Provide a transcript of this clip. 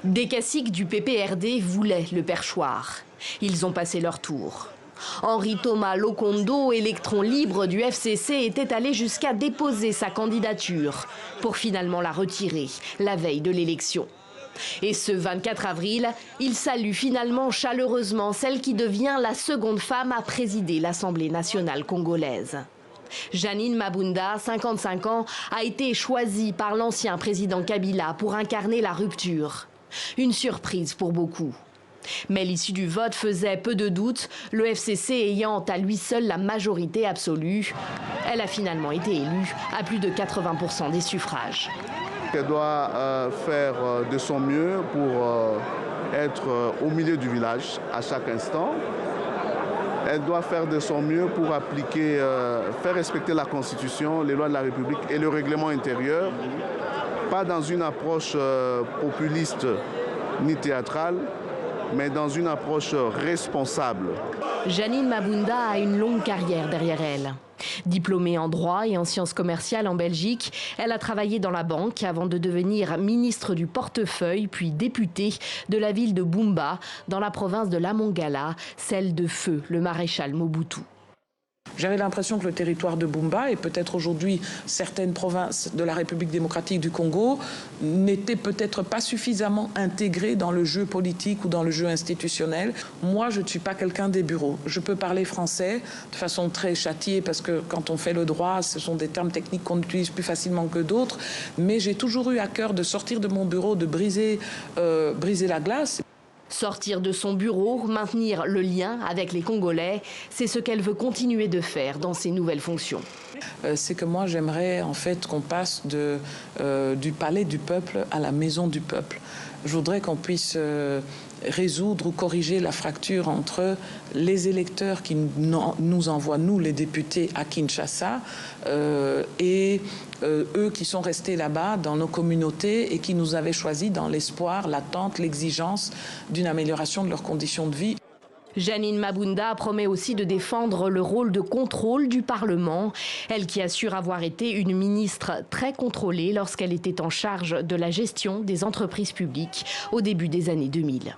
Des caciques du PPRD voulaient le perchoir. Ils ont passé leur tour. Henri Thomas Lokondo, électron libre du FCC, était allé jusqu'à déposer sa candidature pour finalement la retirer la veille de l'élection. Et ce 24 avril, il salue finalement chaleureusement celle qui devient la seconde femme à présider l'Assemblée nationale congolaise. Janine Mabunda, 55 ans, a été choisie par l'ancien président Kabila pour incarner la rupture. Une surprise pour beaucoup. Mais l'issue du vote faisait peu de doute, le FCC ayant à lui seul la majorité absolue. Elle a finalement été élue à plus de 80% des suffrages. Elle doit faire de son mieux pour être au milieu du village à chaque instant. Elle doit faire de son mieux pour appliquer, faire respecter la Constitution, les lois de la République et le règlement intérieur, pas dans une approche populiste ni théâtrale, mais dans une approche responsable. Janine Mabunda a une longue carrière derrière elle. Diplômée en droit et en sciences commerciales en Belgique, elle a travaillé dans la banque avant de devenir ministre du portefeuille, puis députée de la ville de Bumba, dans la province de la Mongala, celle de feu le maréchal Mobutu. J'avais l'impression que le territoire de Bumba et peut-être aujourd'hui certaines provinces de la République démocratique du Congo n'étaient peut-être pas suffisamment intégrées dans le jeu politique ou dans le jeu institutionnel. Moi, je ne suis pas quelqu'un des bureaux. Je peux parler français de façon très châtiée parce que quand on fait le droit, ce sont des termes techniques qu'on utilise plus facilement que d'autres. Mais j'ai toujours eu à cœur de sortir de mon bureau, de briser la glace. Sortir de son bureau, maintenir le lien avec les Congolais, c'est ce qu'elle veut continuer de faire dans ses nouvelles fonctions. C'est que moi, j'aimerais en fait qu'on passe du palais du peuple à la maison du peuple. Je voudrais qu'on puisse résoudre ou corriger la fracture entre les électeurs qui nous envoient, nous les députés, à Kinshasa, et eux qui sont restés là-bas dans nos communautés et qui nous avaient choisis dans l'espoir, l'attente, l'exigence d'une amélioration de leurs conditions de vie. Janine Mabunda promet aussi de défendre le rôle de contrôle du Parlement. Elle qui assure avoir été une ministre très contrôlée lorsqu'elle était en charge de la gestion des entreprises publiques au début des années 2000.